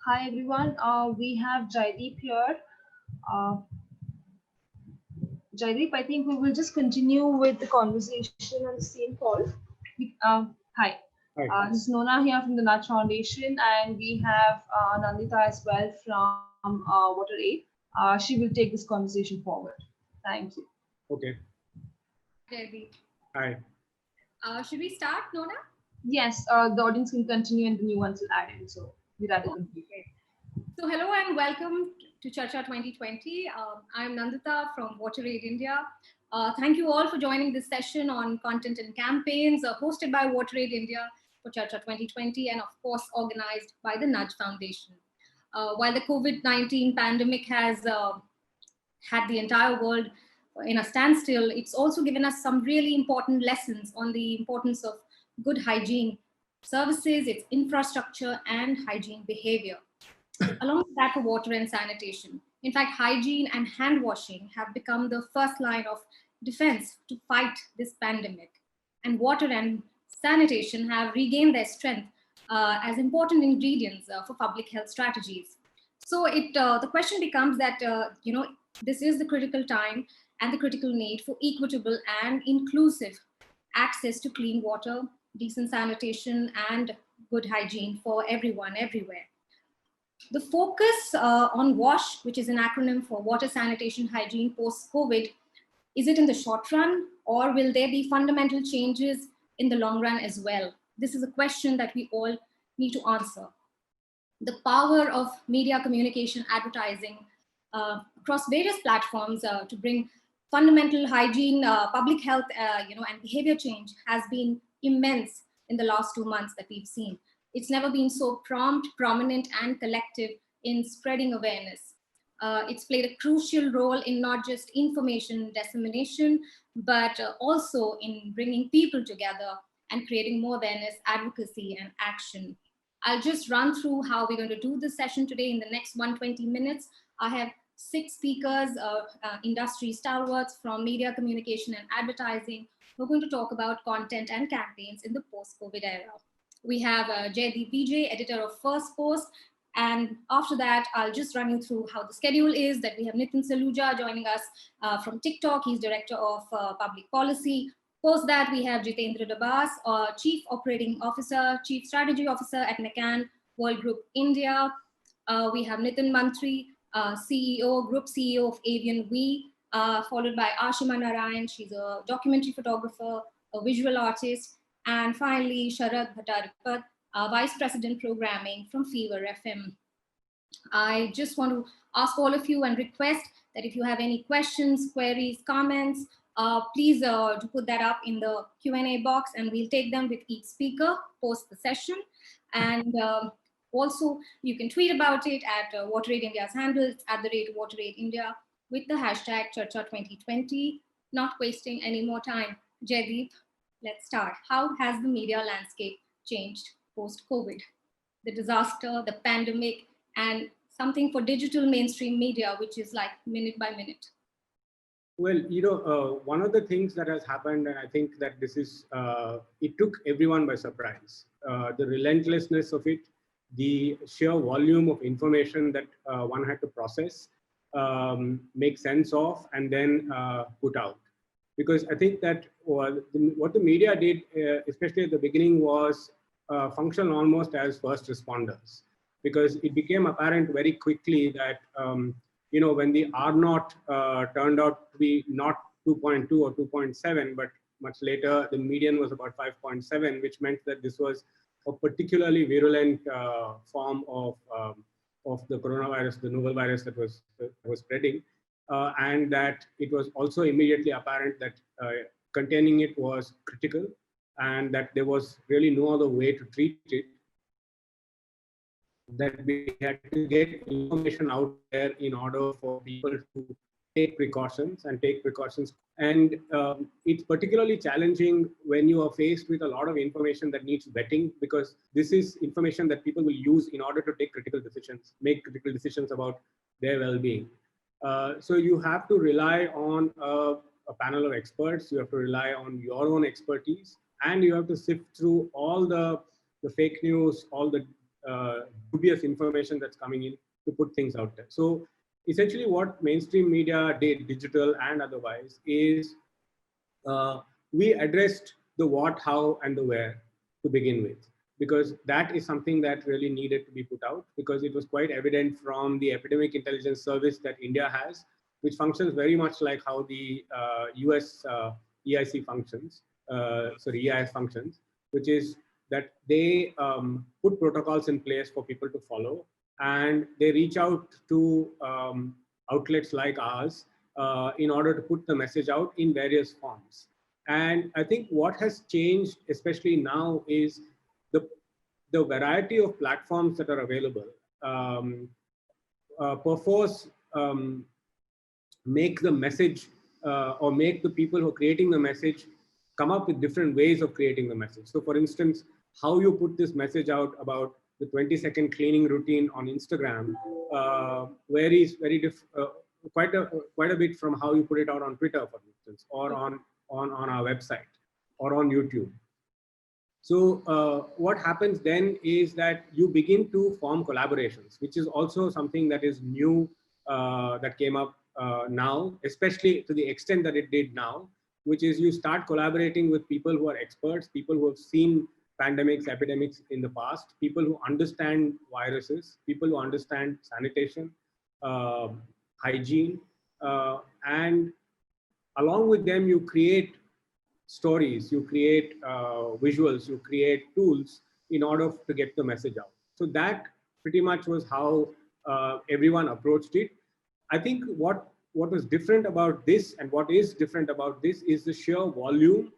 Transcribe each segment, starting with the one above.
Hi everyone, we have Jaideep here. Uh, Jaideep, I think we will just continue with the conversation on the same call. Hi, Hi. this is Nona here from the Nudge Foundation, and we have Nandita as well from Water Aid. She will take this conversation forward. Thank you. Okay. Hi, Jaideep. Hi. Should we start, Nona? Yes, the audience can continue and the new ones will add in, so we rather complete. Okay. So, hello and welcome to Charcha 2020. I'm Nandita from Water Aid India. Thank you all for joining this session on content and campaigns hosted by Water Aid India for Charcha 2020 and, of course, organized by the Nudge Foundation. While the COVID-19 pandemic has had the entire world in a standstill, it's also given us some really important lessons on the importance of good hygiene services, its infrastructure, and hygiene behavior, along with that for water and sanitation. In fact, hygiene and hand washing have become the first line of defense to fight this pandemic. And water and sanitation have regained their strength as important ingredients for public health strategies. So the question becomes that, this is the critical time and the critical need for equitable and inclusive access to clean water, decent sanitation, and good hygiene for everyone, everywhere. The focus on WASH, which is an acronym for Water, Sanitation, Hygiene post-COVID, is it in the short run, or will there be fundamental changes in the long run as well? This is a question that we all need to answer. The power of media communication advertising across various platforms to bring fundamental hygiene, public health, and behavior change has been immense in the last 2 months that we've seen. It's never been so prompt, prominent, and collective in spreading awareness. It's played a crucial role in not just information dissemination, but also in bringing people together and creating more awareness, advocacy, and action. I'll just run through how we're going to do this session today in the next 120 minutes. I have 6 speakers, industry stalwarts from media communication and advertising. We're going to talk about content and campaigns in the post-COVID era. We have Jaideep Vijay, editor of First Post. And after that, I'll just run you through how the schedule is, that we have Nitin Saluja joining us from TikTok. He's director of public policy. Post that, we have Jitendra Dabas, Chief Operating Officer, Chief Strategy Officer at McCann World Group India. We have Nitin Mantri, CEO, Group CEO of Avian We, followed by Ashima Narayan. She's a documentary photographer, a visual artist. And finally, Sharad Bhattaripat, Vice President Programming from Fever FM. I just want to ask all of you and request that if you have any questions, queries, comments, please to put that up in the Q&A box, and we'll take them with each speaker post the session. And also, you can tweet about it at Water Aid India's handle, @Water Aid India, with the hashtag Charcha2020. Not wasting any more time. Jaideep, let's start. How has the media landscape changed post-COVID? The disaster, the pandemic, and something for digital mainstream media, which is like minute by minute. Well, one of the things that has happened, and I think that this is, it took everyone by surprise. The relentlessness of it, the sheer volume of information that one had to process, make sense of, and then put out. Because I think that what the media did, especially at the beginning, was function almost as first responders. Because it became apparent very quickly that when the R naught turned out to be not 2.2 or 2.7, but much later the median was about 5.7, which meant that this was a particularly virulent form of the coronavirus, the novel virus that was spreading, and that it was also immediately apparent that containing it was critical, and that there was really no other way to treat it, that we had to get information out there in order for people to take precautions. And it's particularly challenging when you are faced with a lot of information that needs vetting, because this is information that people will use in order to take critical decisions, make critical decisions about their well-being. So you have to rely on a panel of experts, you have to rely on your own expertise, and you have to sift through all the fake news, all the dubious information that's coming in to put things out there. So essentially what mainstream media did, digital and otherwise, is we addressed the what, how, and the where to begin with, because that is something that really needed to be put out, because it was quite evident from the epidemic intelligence service that India has, which functions very much like how the US EIC functions, EIS functions, which is that they put protocols in place for people to follow, and they reach out to outlets like ours in order to put the message out in various forms. And I think what has changed, especially now, is the variety of platforms that are available. Perforce make the message or make the people who are creating the message come up with different ways of creating the message. So for instance, how you put this message out about the 20-second cleaning routine on Instagram varies quite a bit from how you put it out on Twitter, for instance, or on our website or on YouTube. So what happens then is that you begin to form collaborations, which is also something that is new, that came up now, especially to the extent that it did now, which is you start collaborating with people who are experts, people who have seen pandemics, epidemics in the past, people who understand viruses, people who understand sanitation, hygiene, and along with them, you create stories, you create visuals, you create tools in order to get the message out. So that pretty much was how everyone approached it. I think what was different about this, and what is different about this, is the sheer volume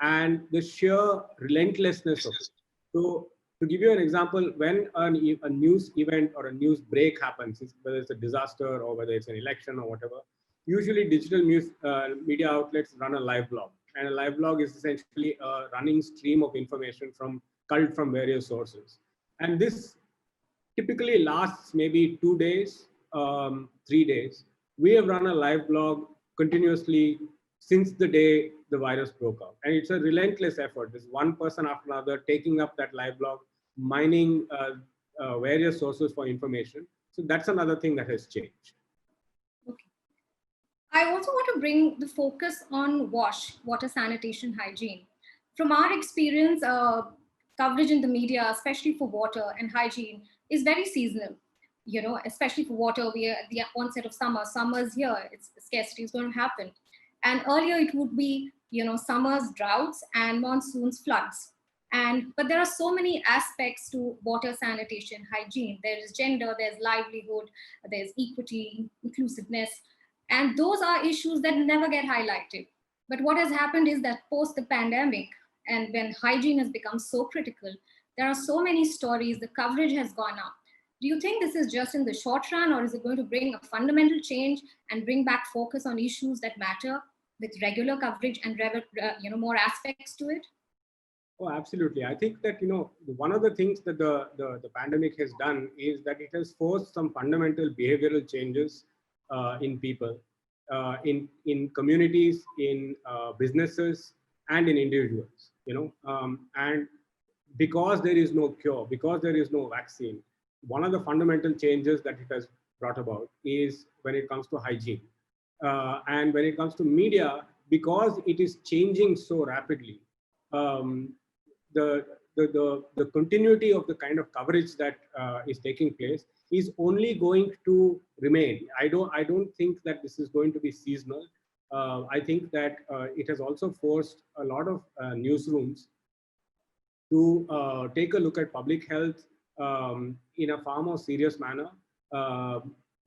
and the sheer relentlessness of it. So to give you an example, when a news event or a news break happens, whether it's a disaster or whether it's an election or whatever, usually digital news media outlets run a live blog. And a live blog is essentially a running stream of information culled from various sources. And this typically lasts maybe 2 days, 3 days. We have run a live blog continuously since the day the virus broke out. And it's a relentless effort. There's one person after another taking up that live blog, mining various sources for information. So that's another thing that has changed. Okay. I also want to bring the focus on water sanitation, hygiene. From our experience, coverage in the media, especially for water and hygiene, is very seasonal. You know, especially for water, we are at the onset of summer. Summer's here, scarcity is going to happen. And earlier it would be, you know, summer's droughts and monsoons floods. But there are so many aspects to water sanitation, hygiene. There is gender, there's livelihood, there's equity, inclusiveness. And those are issues that never get highlighted. But what has happened is that post the pandemic, and when hygiene has become so critical, there are so many stories, the coverage has gone up. Do you think this is just in the short run, or is it going to bring a fundamental change and bring back focus on issues that matter with regular coverage and more aspects to it? Oh, absolutely. I think that, one of the things that the pandemic has done is that it has forced some fundamental behavioral changes in people, in communities, in businesses, and in individuals, and because there is no cure, because there is no vaccine, one of the fundamental changes that it has brought about is when it comes to hygiene. And when it comes to media, because it is changing so rapidly, the continuity of the kind of coverage that is taking place is only going to remain. I don't think that this is going to be seasonal. I think that it has also forced a lot of newsrooms to take a look at public health in a far more serious manner,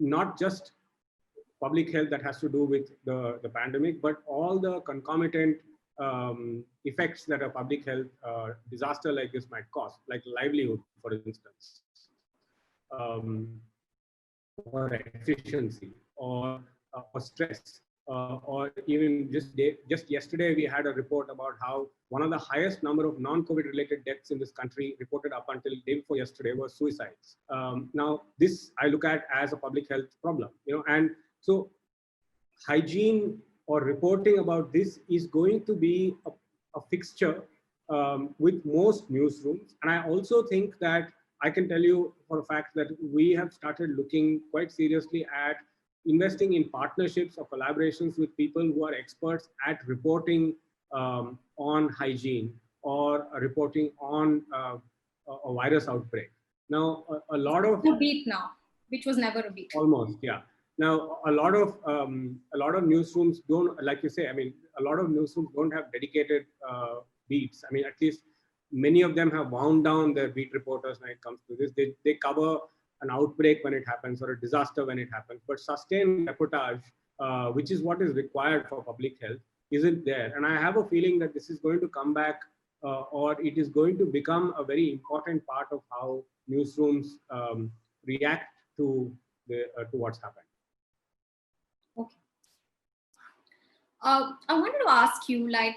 not just public health that has to do with the pandemic, but all the concomitant effects that a public health disaster like this might cause, like livelihood, for instance, or efficiency, or stress, or even just yesterday we had a report about how one of the highest number of non-COVID related deaths in this country reported up until day before yesterday was suicides. Now this I look at as a public health problem, and so hygiene or reporting about this is going to be a fixture with most newsrooms. And I also think that I can tell you for a fact that we have started looking quite seriously at investing in partnerships or collaborations with people who are experts at reporting on hygiene or reporting on a virus outbreak. Now, a lot of a beat now, which was never a beat. Almost, yeah. Now, a lot of newsrooms don't, like you say. I mean, a lot of newsrooms don't have dedicated beats. I mean, at least many of them have wound down their beat reporters when it comes to this. They cover an outbreak when it happens or a disaster when it happens, but sustained reportage, which is what is required for public health, isn't there. And I have a feeling that this is going to come back, or it is going to become a very important part of how newsrooms react to what's happened. Okay. I wanted to ask you, like,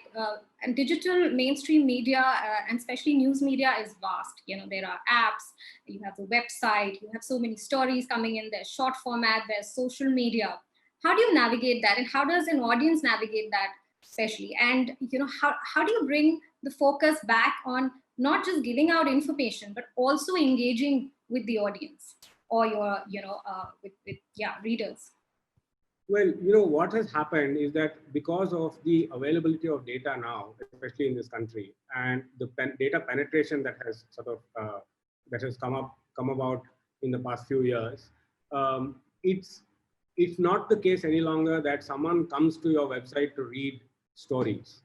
and digital mainstream media and especially news media is vast. You know, there are apps, you have the website, you have so many stories coming in. There's short format, there's social media. How do you navigate that, and how does an audience navigate that, especially? And you know, how do you bring the focus back on not just giving out information, but also engaging with the audience or your, you know, with readers? Well, you know, what has happened is that because of the availability of data now, especially in this country, and the data penetration that has sort of that has come about in the past few years, it's not the case any longer that someone comes to your website to read stories.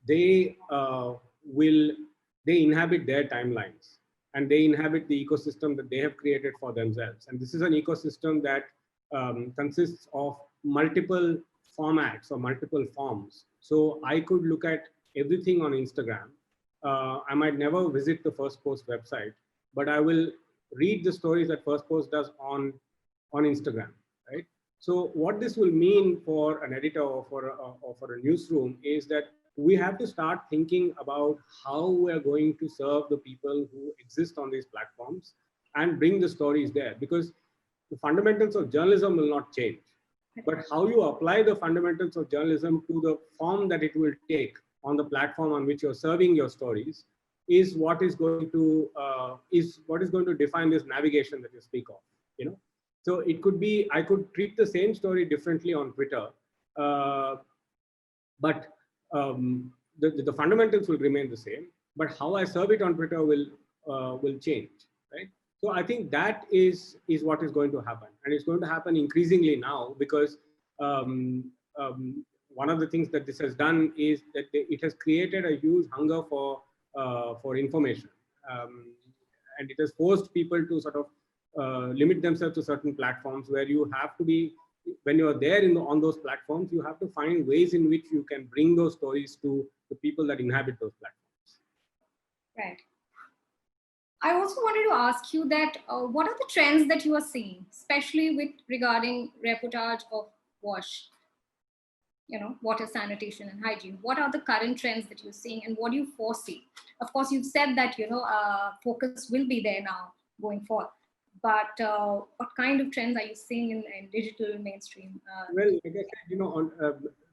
They they inhabit their timelines, and they inhabit the ecosystem that they have created for themselves. And this is an ecosystem that consists of multiple formats or multiple forms. So I could look at everything on Instagram. I might never visit the First Post website, but I will read the stories that First Post does on Instagram, right? So what this will mean for an editor or for a newsroom is that we have to start thinking about how we are going to serve the people who exist on these platforms and bring the stories there, because the fundamentals of journalism will not change. But how you apply the fundamentals of journalism to the form that it will take on the platform on which you're serving your stories is what is going to define this navigation that you speak of. You know, so it could be, I could treat the same story differently on Twitter, but the fundamentals will remain the same. But how I serve it on Twitter will change, right? So I think that is what is going to happen, and it's going to happen increasingly now, because one of the things that this has done is that it has created a huge hunger for information, and it has forced people to sort of limit themselves to certain platforms where you have to be, when you're there on those platforms, you have to find ways in which you can bring those stories to the people that inhabit those platforms. Right. I also wanted to ask you that what are the trends that you are seeing, especially with regarding reportage of WASH, you know, water, sanitation, and hygiene? What are the current trends that you're seeing, and what do you foresee? Of course, you've said that, you know, focus will be there now going forward. But what kind of trends are you seeing in digital mainstream? Well, like I said, you know,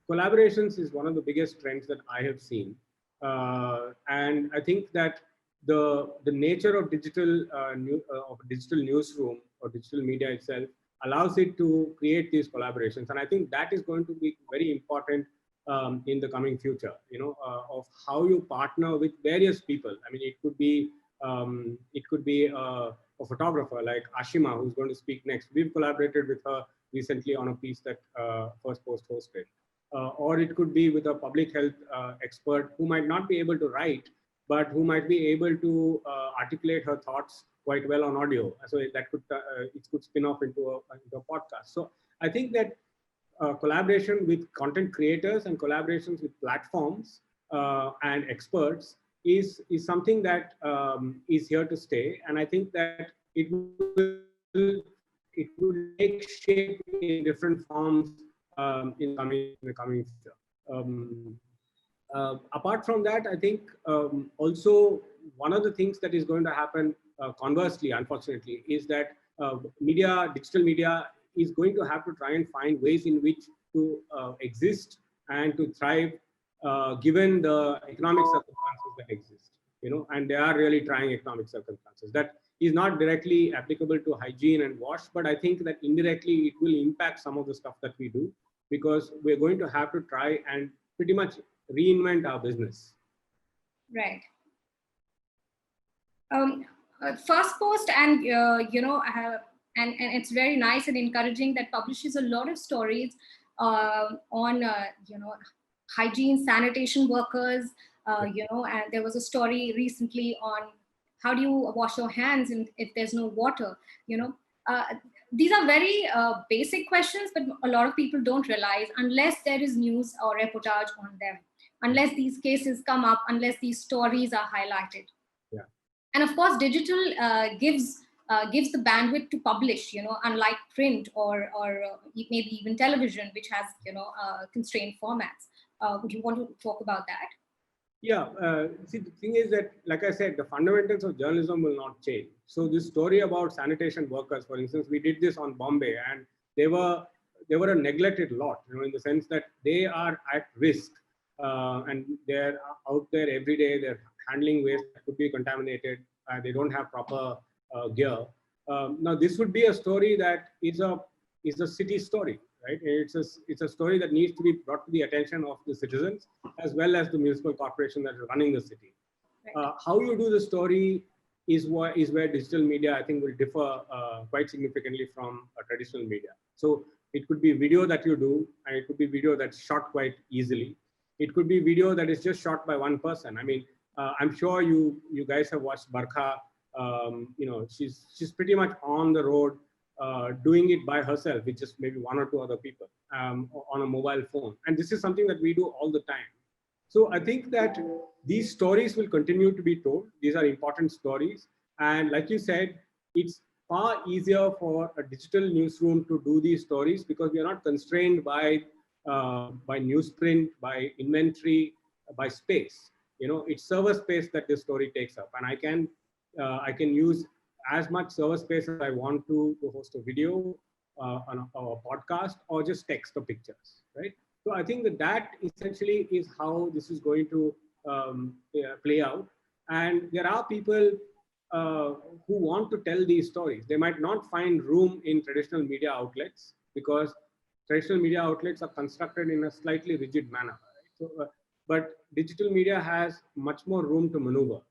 collaborations is one of the biggest trends that I have seen, and I think that the nature of digital newsroom or digital media itself allows it to create these collaborations, and I think that is going to be very important in the coming future. You know, of how you partner with various people. I mean, it could be a photographer like Ashima, who's going to speak next. We've collaborated with her recently on a piece that First Post hosted. Or it could be with a public health expert who might not be able to write, but who might be able to articulate her thoughts quite well on audio. So that could it could spin off into a podcast. So I think that collaboration with content creators and collaborations with platforms and experts is something that is here to stay, and I think that it will take shape in different forms in the coming future. Apart from that, I think also one of the things that is going to happen conversely, unfortunately, is that digital media is going to have to try and find ways in which to exist and to thrive given the economic circumstances that exist. You know, and they are really trying economic circumstances. That is not directly applicable to hygiene and wash, but I think that indirectly it will impact some of the stuff that we do, because we're going to have to try and pretty much reinvent our business. Right. First post, and and it's very nice and encouraging that publishes a lot of stories on hygiene, sanitation workers. And there was a story recently on how do you wash your hands if there's no water. These are very basic questions, but a lot of people don't realize unless there is news or reportage on them, unless these cases come up, unless these stories are highlighted. And of course, digital gives the bandwidth to publish, unlike print or maybe even television, which has, constrained formats. Would you want to talk about that? Yeah, see, the thing is that, like I said, the fundamentals of journalism will not change. So this story about sanitation workers, for instance, we did this on Bombay, and they were a neglected lot, in the sense that they are at risk, and they're out there every day. They're handling waste that could be contaminated. They don't have proper gear. Now, this would be a story that is a city story, right? It's a story that needs to be brought to the attention of the citizens as well as the municipal corporation that is running the city. Right. How you do the story is where digital media, I think, will differ quite significantly from traditional media. So it could be video that you do, and it could be video that's shot quite easily. It could be video that is just shot by one person. I mean, I'm sure you guys have watched Barkha. She's pretty much on the road doing it by herself with just maybe one or two other people on a mobile phone. And this is something that we do all the time. So I think that these stories will continue to be told. These are important stories. And like you said, it's far easier for a digital newsroom to do these stories because we are not constrained by newsprint, by inventory, by space. It's server space that this story takes up, and I can use as much server space as I want to host a video, on a podcast, or just text or pictures, right? So I think that essentially is how this is going to play out. And there are people who want to tell these stories. They might not find room in traditional media outlets because traditional media outlets are constructed in a slightly rigid manner. Right? So, but digital media has much more room to maneuver.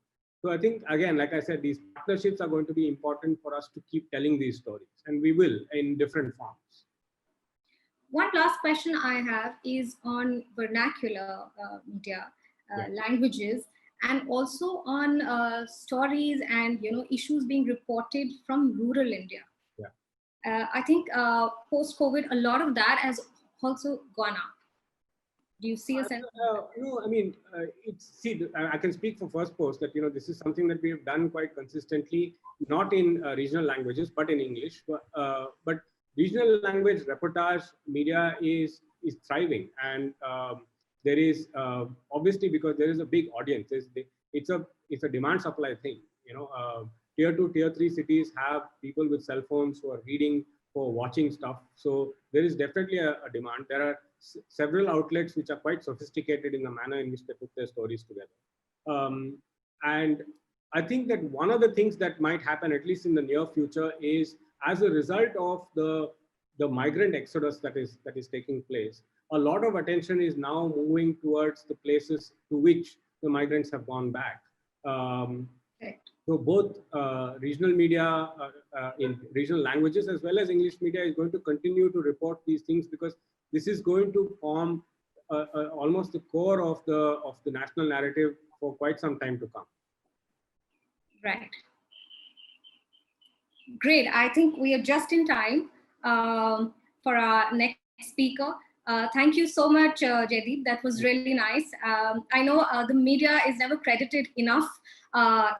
So I think, again, like I said, these partnerships are going to be important for us to keep telling these stories, and we will in different forms. One last question I have is on vernacular media, languages, and also on stories and issues being reported from rural India. I think post-COVID, a lot of that has also gone up. Do you see a sense? No, I mean, I can speak for First Post that, this is something that we have done quite consistently, not in regional languages, but in English. But regional language reportage media is thriving. And there is, obviously, because there is a big audience, it's a demand supply thing. Tier 2, tier 3 cities have people with cell phones who are reading or watching stuff. So there is definitely a demand. There are several outlets which are quite sophisticated in the manner in which they put their stories together. And I think that one of the things that might happen, at least in the near future, is as a result of the migrant exodus that is taking place, a lot of attention is now moving towards the places to which the migrants have gone back. So both regional media in regional languages as well as English media is going to continue to report these things, because this is going to form almost the core of the national narrative for quite some time to come. Right. Great. I think we are just in time for our next speaker. Thank you so much, Jaideep. That was really nice. I know the media is never credited enough.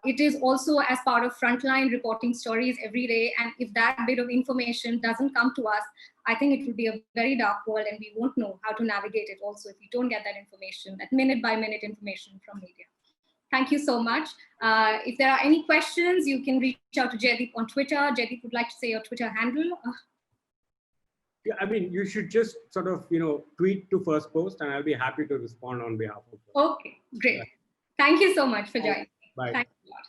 It is also as part of frontline reporting stories every day. And if that bit of information doesn't come to us, I think it will be a very dark world, and we won't know how to navigate it also if we don't get that information, that minute by minute information from media. Thank you so much. If there are any questions, you can reach out to Jaideep on Twitter. Jaideep would like to say your Twitter handle. Yeah, I mean, you should just sort of, tweet to First Post, and I'll be happy to respond on behalf of them. Okay, great. Thank you so much for joining. Bye. Thanks a lot.